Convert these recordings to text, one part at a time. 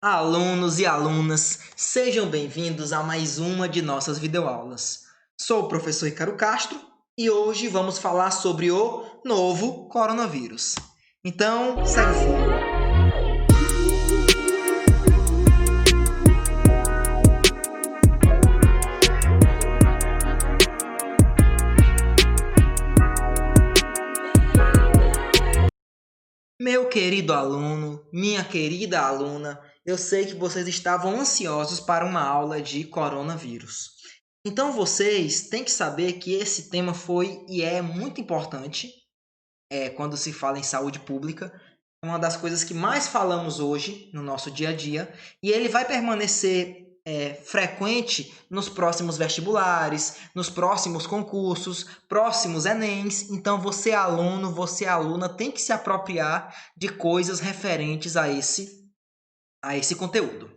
Alunos e alunas, sejam bem-vindos a mais uma de nossas videoaulas. Sou o professor Ícaro Castro e hoje vamos falar sobre o novo coronavírus. Então, segue o foco. Meu querido aluno, minha querida aluna, eu sei que vocês estavam ansiosos para uma aula de coronavírus. Então vocês têm que saber que esse tema foi e é muito importante quando se fala em saúde pública. É uma das coisas que mais falamos hoje no nosso dia a dia e ele vai permanecer frequente nos próximos vestibulares, nos próximos concursos, próximos Enems. Então você aluno, você aluna tem que se apropriar de coisas referentes a esse conteúdo.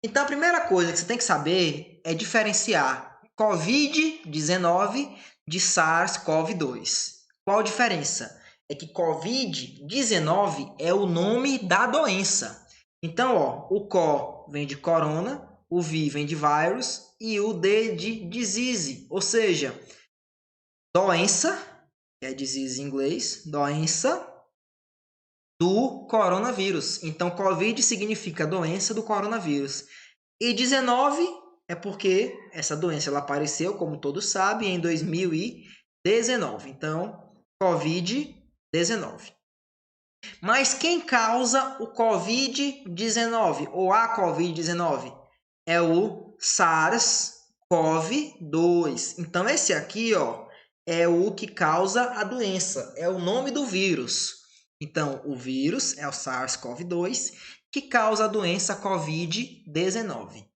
Então a primeira coisa que você tem que saber é diferenciar COVID-19 de SARS-CoV-2. Qual a diferença? É que COVID-19 é o nome da doença. Então, o CO vem de corona, o V vem de vírus e o D de disease, ou seja, doença, que é disease em inglês, doença do coronavírus. Então, COVID significa doença do coronavírus. E 19 é porque essa doença ela apareceu, como todos sabem, em 2019. Então, COVID-19. Mas quem causa o COVID-19 ou a COVID-19? É o SARS-CoV-2. Então, esse aqui é o que causa a doença, é o nome do vírus. Então, o vírus é o SARS-CoV-2 que causa a doença COVID-19.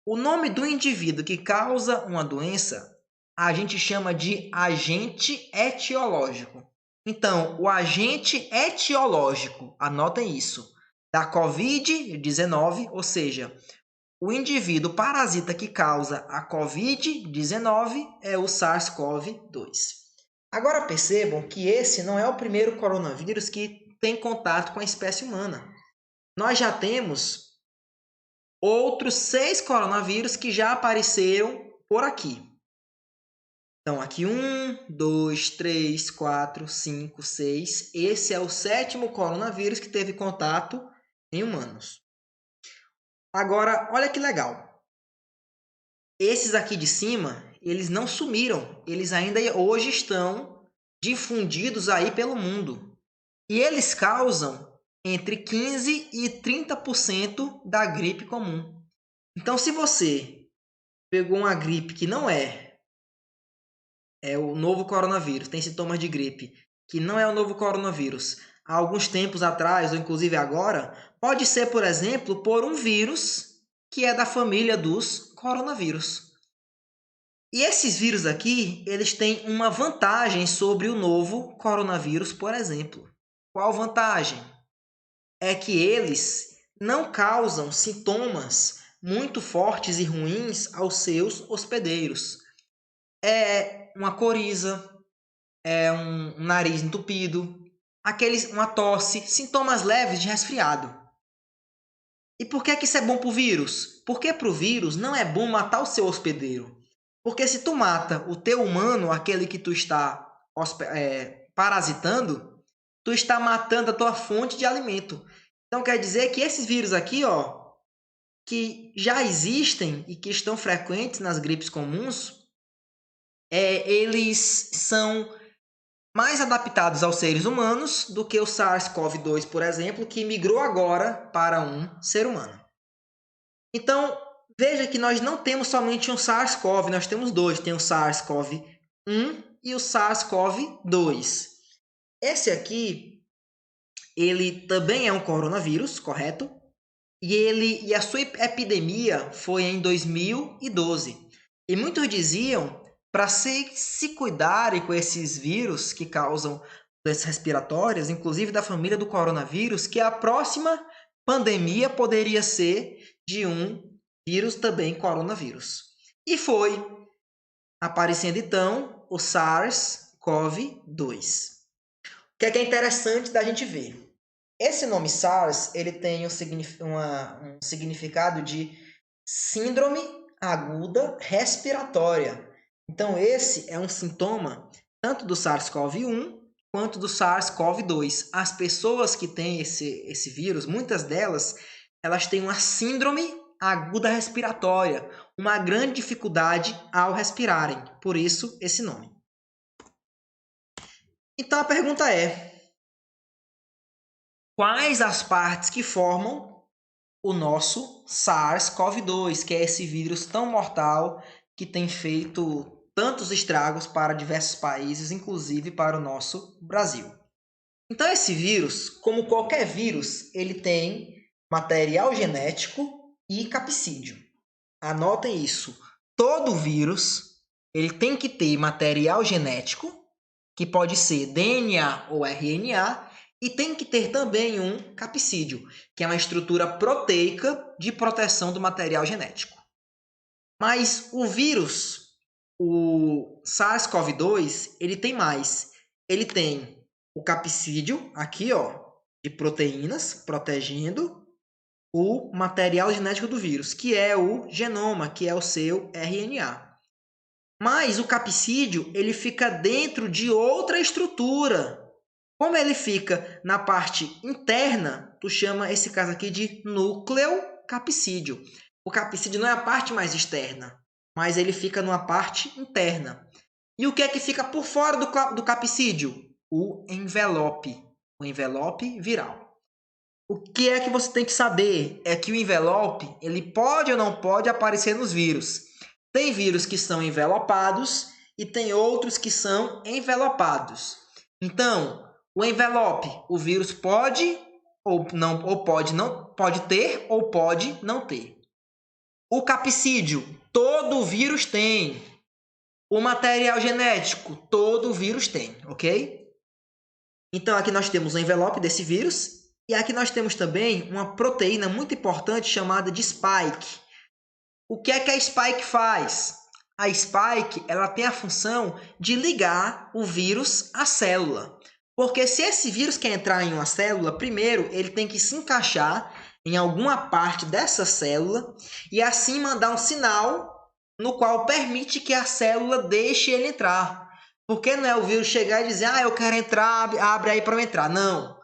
O nome do indivíduo que causa uma doença, a gente chama de agente etiológico. Então, o agente etiológico, anotem isso, da COVID-19, ou seja, o indivíduo parasita que causa a COVID-19 é o SARS-CoV-2. Agora percebam que esse não é o primeiro coronavírus que tem contato com a espécie humana. Nós já temos outros 6 coronavírus que já apareceram por aqui. Então, aqui 1, 2, 3, 4, 5, 6. Esse é o 7º coronavírus que teve contato em humanos. Agora, olha que legal. Esses aqui de cima, eles não sumiram. Eles ainda hoje estão difundidos aí pelo mundo. E eles causam entre 15% e 30% da gripe comum. Então, se você pegou uma gripe que não é o novo coronavírus, tem sintomas de gripe, que não é o novo coronavírus, há alguns tempos atrás, ou inclusive agora, pode ser, por exemplo, por um vírus que é da família dos coronavírus. E esses vírus aqui, eles têm uma vantagem sobre o novo coronavírus, por exemplo. Qual vantagem? É que eles não causam sintomas muito fortes e ruins aos seus hospedeiros. É uma coriza, é um nariz entupido, uma tosse, sintomas leves de resfriado. E por que isso é bom para o vírus? Porque para o vírus não é bom matar o seu hospedeiro. Porque se tu mata o teu humano, aquele que tu está parasitando, tu está matando a tua fonte de alimento. Então quer dizer que esses vírus aqui, que já existem e que estão frequentes nas gripes comuns, eles são mais adaptados aos seres humanos do que o SARS-CoV-2, por exemplo, que migrou agora para um ser humano. Então, veja que nós não temos somente um SARS-CoV, nós temos dois. Tem o SARS-CoV-1 e o SARS-CoV-2. Esse aqui, ele também é um coronavírus, correto? E a sua epidemia foi em 2012. E muitos diziam para se cuidarem com esses vírus que causam doenças respiratórias, inclusive da família do coronavírus, que a próxima pandemia poderia ser de um vírus também coronavírus. E foi aparecendo então o SARS-CoV-2. O que é interessante da gente ver? Esse nome SARS, ele tem um significado de síndrome aguda respiratória. Então, esse é um sintoma tanto do SARS-CoV-1 quanto do SARS-CoV-2. As pessoas que têm esse vírus, muitas delas, elas têm uma síndrome aguda respiratória, uma grande dificuldade ao respirarem. Por isso, esse nome. Então, a pergunta é: quais as partes que formam o nosso SARS-CoV-2, que é esse vírus tão mortal que tem feito tantos estragos para diversos países, inclusive para o nosso Brasil? Então, esse vírus, como qualquer vírus, ele tem material genético e capsídeo. Anotem isso. Todo vírus, ele tem que ter material genético, que pode ser DNA ou RNA, e tem que ter também um capsídeo, que é uma estrutura proteica de proteção do material genético. Mas o vírus, o SARS-CoV-2, ele tem mais. Ele tem o capsídeo aqui, ó, de proteínas protegendo o material genético do vírus, que é o genoma, que é o seu RNA. Mas o capsídeo, ele fica dentro de outra estrutura. Como ele fica na parte interna, tu chama esse caso aqui de núcleo capsídeo. O capsídeo não é a parte mais externa, mas ele fica numa parte interna. E o que é que fica por fora do capsídeo? O envelope viral. O que é que você tem que saber é que o envelope, ele pode ou não pode aparecer nos vírus. Tem vírus que são envelopados e tem outros que são envelopados. Então, o envelope, o vírus pode ou não, ou pode não, pode ter ou pode não ter. O capsídeo, todo vírus tem. O material genético, todo vírus tem, ok? Então, aqui nós temos o envelope desse vírus e aqui nós temos também uma proteína muito importante chamada de spike. O que é que a spike faz? A spike, ela tem a função de ligar o vírus à célula. Porque se esse vírus quer entrar em uma célula, primeiro ele tem que se encaixar em alguma parte dessa célula e assim mandar um sinal no qual permite que a célula deixe ele entrar. Porque não é o vírus chegar e dizer, eu quero entrar, abre aí para eu entrar. Não.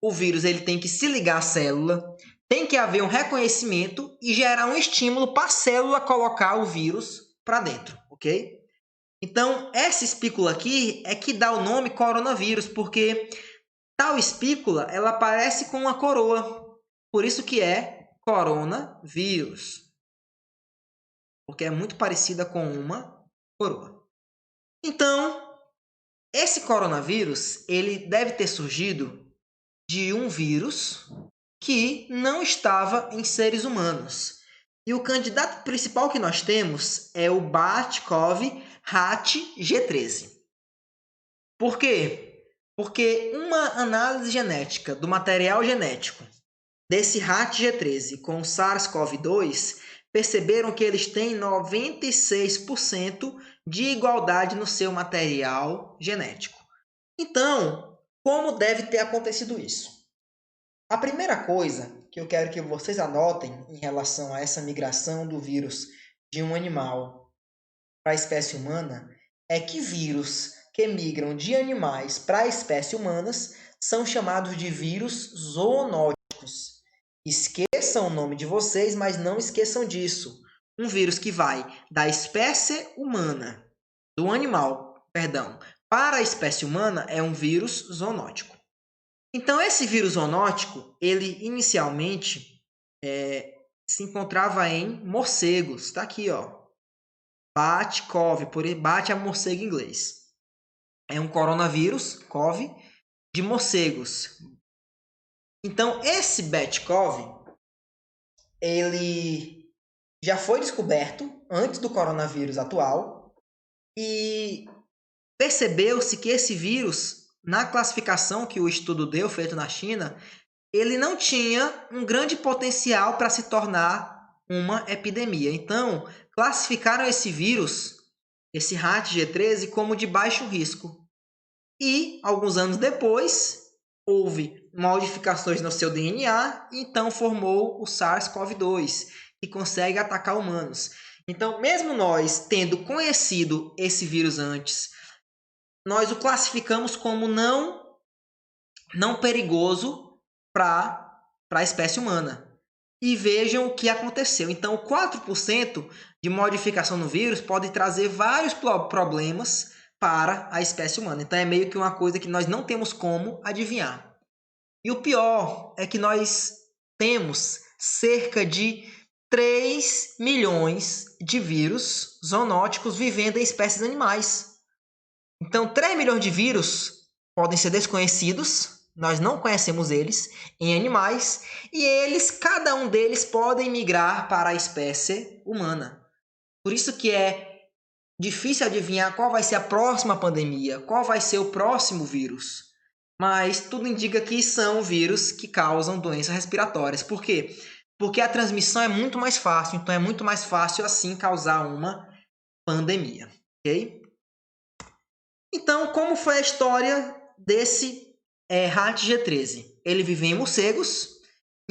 O vírus ele tem que se ligar à célula, tem que haver um reconhecimento e gerar um estímulo para a célula colocar o vírus para dentro, ok? Então, essa espícula aqui é que dá o nome coronavírus, porque tal espícula, ela parece com uma coroa. Por isso que é coronavírus. Porque é muito parecida com uma coroa. Então, esse coronavírus, ele deve ter surgido de um vírus que não estava em seres humanos. E o candidato principal que nós temos é o BAT-CoV-HAT-G13. Por quê? Porque uma análise genética do material genético desse HAT-G13 com o SARS-CoV-2 perceberam que eles têm 96% de igualdade no seu material genético. Então, como deve ter acontecido isso? A primeira coisa que eu quero que vocês anotem em relação a essa migração do vírus de um animal para a espécie humana é que vírus que migram de animais para a espécie humanas são chamados de vírus zoonóticos. Esqueçam o nome de vocês, mas não esqueçam disso. Um vírus que vai da espécie humana, do animal, perdão, para a espécie humana é um vírus zoonótico. Então, esse vírus zoonótico, ele inicialmente se encontrava em morcegos. Está aqui, ó. BAT-CoV, por BAT é morcego em inglês. É um coronavírus, CoV, de morcegos. Então, esse BAT-CoV, ele já foi descoberto antes do coronavírus atual e percebeu-se que esse vírus, na classificação que o estudo deu, feito na China, ele não tinha um grande potencial para se tornar uma epidemia. Então, classificaram esse vírus, esse HAT-G13, como de baixo risco. E, alguns anos depois, houve modificações no seu DNA, então formou o SARS-CoV-2, que consegue atacar humanos. Então, mesmo nós tendo conhecido esse vírus antes, nós o classificamos como não perigoso para a espécie humana. E vejam o que aconteceu. Então, 4% de modificação no vírus pode trazer vários problemas para a espécie humana. Então, é meio que uma coisa que nós não temos como adivinhar. E o pior é que nós temos cerca de 3 milhões de vírus zoonóticos vivendo em espécies animais. Então, 3 milhões de vírus podem ser desconhecidos, nós não conhecemos eles, em animais, e eles, cada um deles, podem migrar para a espécie humana. Por isso que é difícil adivinhar qual vai ser a próxima pandemia, qual vai ser o próximo vírus. Mas tudo indica que são vírus que causam doenças respiratórias. Por quê? Porque a transmissão é muito mais fácil, então é muito mais fácil assim causar uma pandemia, ok? Então, como foi a história desse rato G13? Ele vivia em morcegos.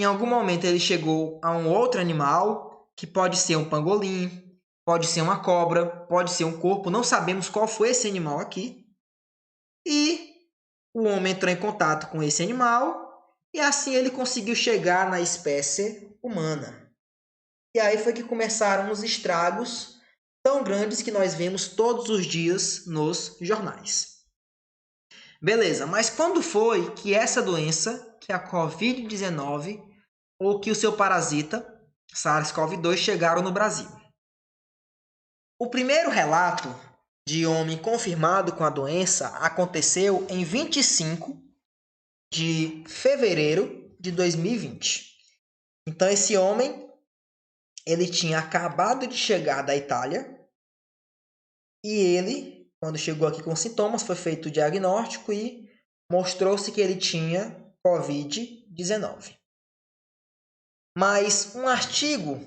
Em algum momento ele chegou a um outro animal, que pode ser um pangolim, pode ser uma cobra, pode ser um corpo. Não sabemos qual foi esse animal aqui. E o homem entrou em contato com esse animal e assim ele conseguiu chegar na espécie humana. E aí foi que começaram os estragos tão grandes que nós vemos todos os dias nos jornais. Beleza, mas quando foi que essa doença, que é a Covid-19, ou que o seu parasita, SARS-CoV-2, chegaram no Brasil? O primeiro relato de homem confirmado com a doença aconteceu em 25 de fevereiro de 2020. Então, esse homem, ele tinha acabado de chegar da Itália e ele, quando chegou aqui com sintomas, foi feito o diagnóstico e mostrou-se que ele tinha Covid-19. Mas um artigo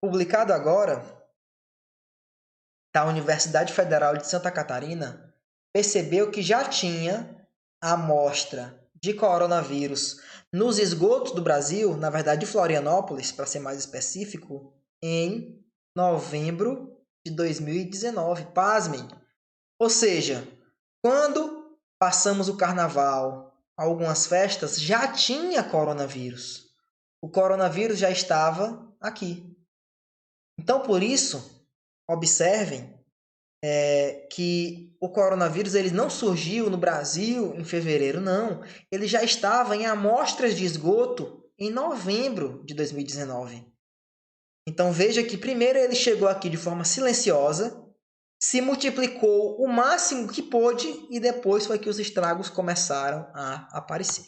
publicado agora da Universidade Federal de Santa Catarina percebeu que já tinha amostra de coronavírus nos esgotos do Brasil, na verdade de Florianópolis, para ser mais específico, em novembro de 2019. Pasmem! Ou seja, quando passamos o carnaval, algumas festas, já tinha coronavírus. O coronavírus já estava aqui. Então, por isso, observem que o coronavírus ele não surgiu no Brasil em fevereiro, não. Ele já estava em amostras de esgoto em novembro de 2019. Então veja que primeiro ele chegou aqui de forma silenciosa, se multiplicou o máximo que pôde e depois foi que os estragos começaram a aparecer.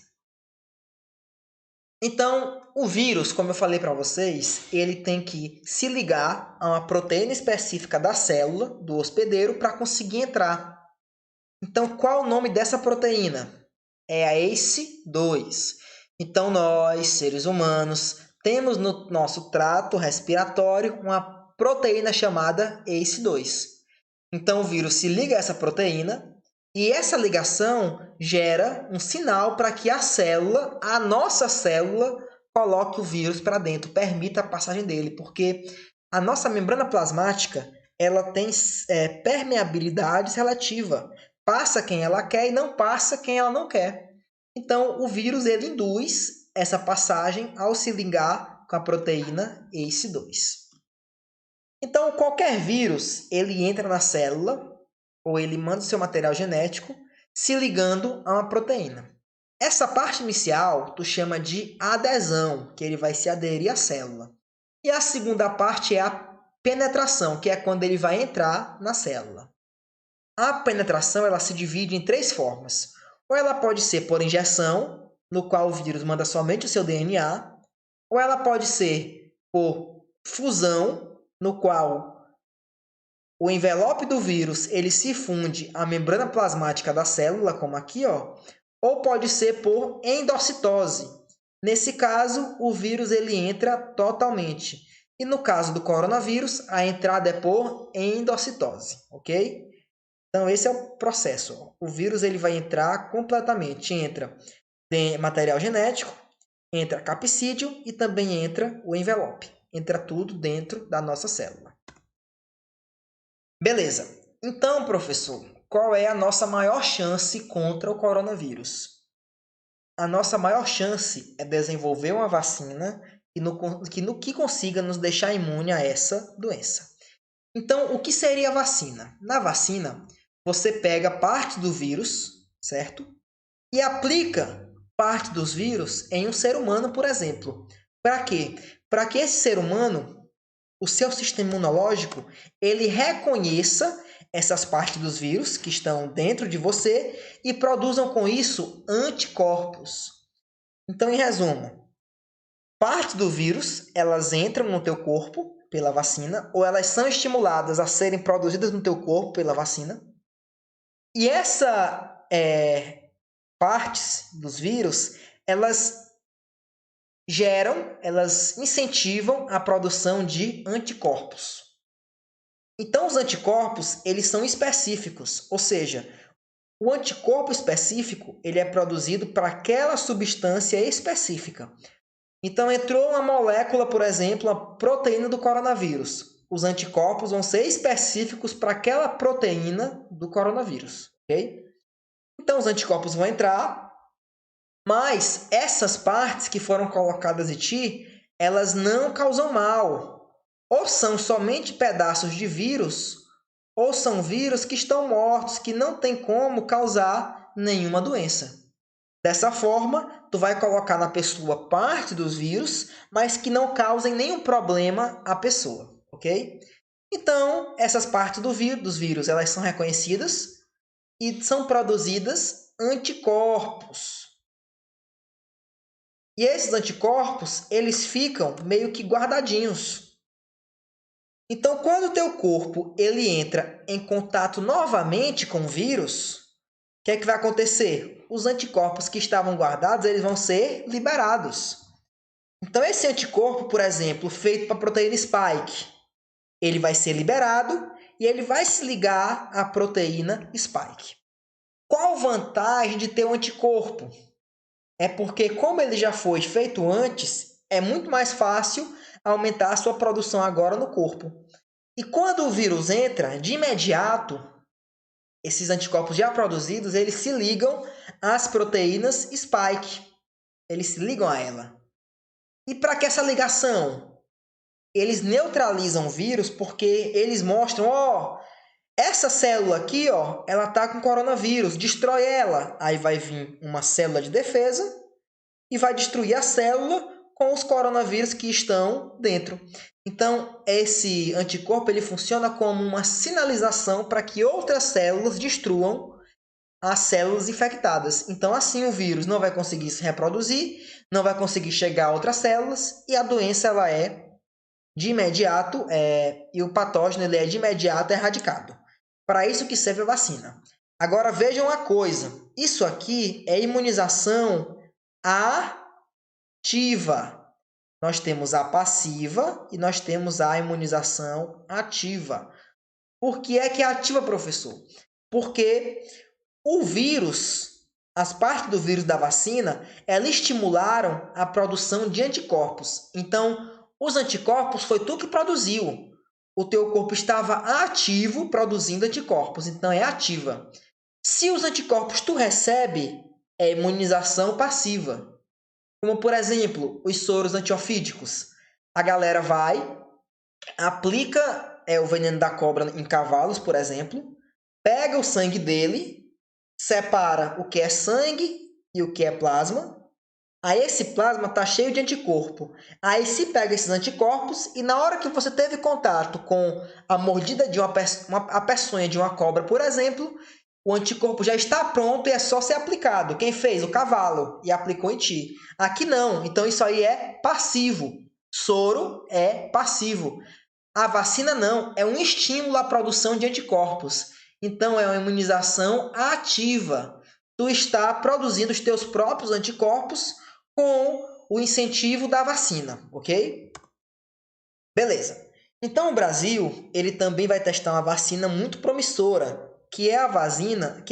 Então, o vírus, como eu falei para vocês, ele tem que se ligar a uma proteína específica da célula, do hospedeiro, para conseguir entrar. Então, qual o nome dessa proteína? É a ACE2. Então, nós, seres humanos, temos no nosso trato respiratório uma proteína chamada ACE2. Então, o vírus se liga a essa proteína e essa ligação gera um sinal para que a célula, a nossa célula, coloque o vírus para dentro, permita a passagem dele, porque a nossa membrana plasmática ela tem permeabilidade relativa. Passa quem ela quer e não passa quem ela não quer. Então, o vírus ele induz essa passagem ao se ligar com a proteína ACE2. Então, qualquer vírus, ele entra na célula, ou ele manda o seu material genético, se ligando a uma proteína. Essa parte inicial, tu chama de adesão, que ele vai se aderir à célula. E a segunda parte é a penetração, que é quando ele vai entrar na célula. A penetração, ela se divide em 3 formas. Ou ela pode ser por injeção, no qual o vírus manda somente o seu DNA, ou ela pode ser por fusão, no qual o envelope do vírus ele se funde à membrana plasmática da célula, como aqui, ó, ou pode ser por endocitose. Nesse caso, o vírus ele entra totalmente. E no caso do coronavírus, a entrada é por endocitose, ok? Então, esse é o processo. O vírus ele vai entrar completamente. Entra tem material genético, entra capsídeo e também entra o envelope. Entra tudo dentro da nossa célula. Beleza. Então, professor, qual é a nossa maior chance contra o coronavírus? A nossa maior chance é desenvolver uma vacina que consiga nos deixar imune a essa doença. Então, o que seria a vacina? Na vacina, você pega parte do vírus, certo? E aplica parte dos vírus em um ser humano, por exemplo. Para quê? Para que esse ser humano, o seu sistema imunológico, ele reconheça essas partes dos vírus que estão dentro de você e produzam com isso anticorpos. Então, em resumo, parte do vírus, elas entram no teu corpo pela vacina, ou elas são estimuladas a serem produzidas no teu corpo pela vacina. E essa partes dos vírus, elas elas incentivam a produção de anticorpos. Então, os anticorpos, eles são específicos, ou seja, o anticorpo específico, ele é produzido para aquela substância específica. Então, entrou uma molécula, por exemplo, a proteína do coronavírus. Os anticorpos vão ser específicos para aquela proteína do coronavírus, ok? Então, os anticorpos vão entrar, mas essas partes que foram colocadas em ti, elas não causam mal. Ou são somente pedaços de vírus, ou são vírus que estão mortos, que não tem como causar nenhuma doença. Dessa forma, tu vai colocar na pessoa parte dos vírus, mas que não causem nenhum problema à pessoa, ok? Então, essas partes dos vírus, elas são reconhecidas e são produzidas anticorpos. E esses anticorpos, eles ficam meio que guardadinhos. Então, quando o teu corpo ele entra em contato novamente com o vírus, o que é que vai acontecer? Os anticorpos que estavam guardados, eles vão ser liberados. Então, esse anticorpo, por exemplo, feito para a proteína spike, ele vai ser liberado e ele vai se ligar à proteína spike. Qual a vantagem de ter um anticorpo? É porque, como ele já foi feito antes, é muito mais fácil aumentar a sua produção agora no corpo. E quando o vírus entra, de imediato, esses anticorpos já produzidos, eles se ligam às proteínas spike. Eles se ligam a ela. E para que essa ligação? Eles neutralizam o vírus porque eles mostram, essa célula aqui, ela está com coronavírus, destrói ela. Aí vai vir uma célula de defesa e vai destruir a célula com os coronavírus que estão dentro. Então, esse anticorpo ele funciona como uma sinalização para que outras células destruam as células infectadas. Então, assim, o vírus não vai conseguir se reproduzir, não vai conseguir chegar a outras células e a doença ela é de imediato, e o patógeno ele é de imediato erradicado. Para isso que serve a vacina. Agora, vejam uma coisa. Isso aqui é imunização ativa. Nós temos a passiva e nós temos a imunização ativa. Por que é que é ativa, professor? Porque o vírus, as partes do vírus da vacina, elas estimularam a produção de anticorpos. Então, os anticorpos foi tu que produziu. O teu corpo estava ativo produzindo anticorpos, então é ativa. Se os anticorpos tu recebe, é imunização passiva. Como, por exemplo, os soros antiofídicos. A galera vai, aplica o veneno da cobra em cavalos, por exemplo, pega o sangue dele, separa o que é sangue e o que é plasma. Aí esse plasma está cheio de anticorpo. Aí se pega esses anticorpos e na hora que você teve contato com a mordida de a peçonha de uma cobra, por exemplo, o anticorpo já está pronto e é só ser aplicado. Quem fez? O cavalo e aplicou em ti. Aqui não. Então isso aí é passivo. Soro é passivo. A vacina não. É um estímulo à produção de anticorpos. Então é uma imunização ativa. Tu está produzindo os teus próprios anticorpos com o incentivo da vacina, ok? Beleza. Então o Brasil, ele também vai testar uma vacina muito promissora, que é a vacina,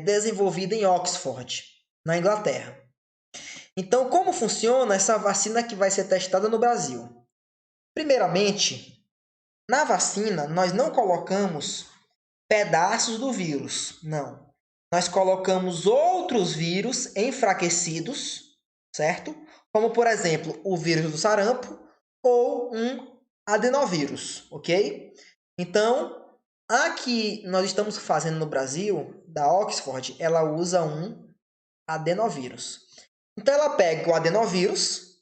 desenvolvida em Oxford. na Inglaterra. Então, como funciona essa vacina que vai ser testada no Brasil? Primeiramente, na vacina, nós não colocamos pedaços do vírus, não. Nós colocamos outros vírus enfraquecidos, certo? Como, por exemplo, o vírus do sarampo ou um adenovírus, ok? Então, a que nós estamos fazendo no Brasil, da Oxford, ela usa um adenovírus. Então, ela pega o adenovírus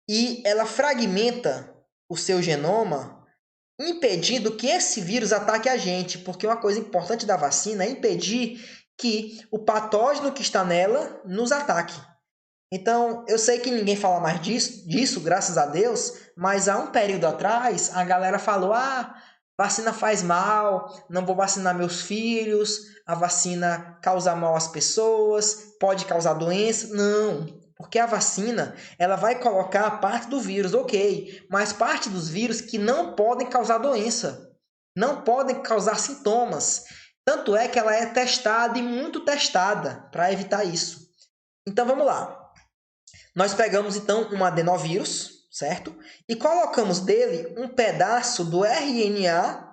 e ela fragmenta o seu genoma, impedindo que esse vírus ataque a gente, porque uma coisa importante da vacina é impedir que o patógeno que está nela nos ataque. Então, eu sei que ninguém fala mais disso, graças a Deus, mas há um período atrás, a galera falou, vacina faz mal, não vou vacinar meus filhos, a vacina causa mal às pessoas, pode causar doença. Não, porque a vacina, ela vai colocar parte do vírus, ok, mas parte dos vírus que não podem causar doença, não podem causar sintomas. Tanto é que ela é testada e muito testada para evitar isso. Então, vamos lá. Nós pegamos, então, um adenovírus, certo? E colocamos dele um pedaço do RNA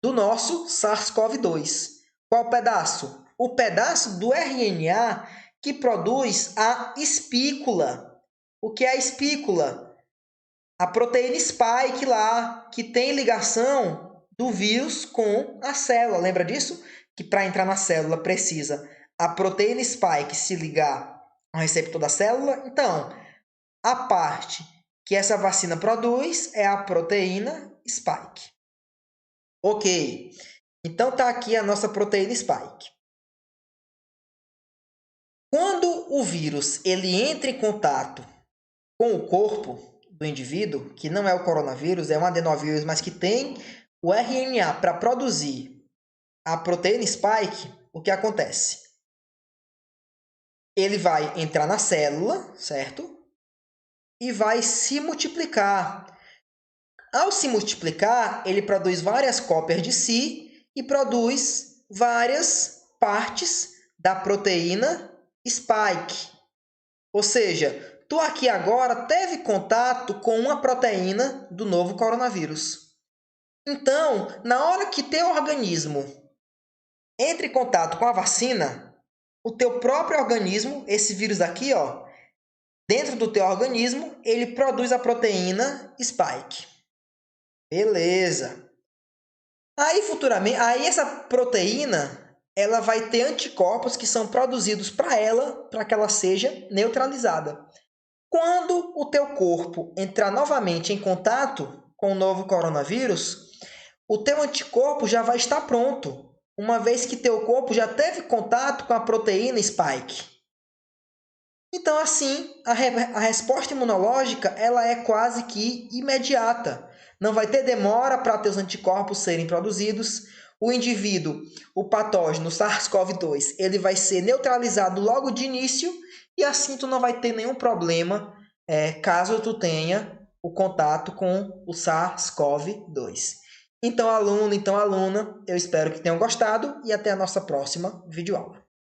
do nosso SARS-CoV-2. Qual pedaço? O pedaço do RNA que produz a espícula. O que é a espícula? A proteína spike lá, que tem ligação do vírus com a célula. Lembra disso? Que para entrar na célula precisa a proteína spike se ligar ao receptor da célula. Então, a parte que essa vacina produz é a proteína spike. Ok, então está aqui a nossa proteína spike. Quando o vírus ele entra em contato com o corpo do indivíduo, que não é o coronavírus, é um adenovírus, mas que tem o RNA para produzir a proteína spike, o que acontece? Ele vai entrar na célula, certo? E vai se multiplicar. Ao se multiplicar, ele produz várias cópias de si e produz várias partes da proteína spike. Ou seja, tu aqui agora teve contato com uma proteína do novo coronavírus. Então, na hora que teu organismo entra em contato com a vacina, o teu próprio organismo, esse vírus aqui, ó, dentro do teu organismo, ele produz a proteína spike. Beleza. Aí futuramente, essa proteína, ela vai ter anticorpos que são produzidos para que ela seja neutralizada. Quando o teu corpo entrar novamente em contato com o novo coronavírus, o teu anticorpo já vai estar pronto, uma vez que teu corpo já teve contato com a proteína spike. Então, assim, a resposta imunológica ela é quase que imediata. Não vai ter demora para teus anticorpos serem produzidos. O indivíduo, o patógeno SARS-CoV-2, ele vai ser neutralizado logo de início e assim tu não vai ter nenhum problema caso tu tenha o contato com o SARS-CoV-2. Então, aluno, então aluna, eu espero que tenham gostado e até a nossa próxima videoaula.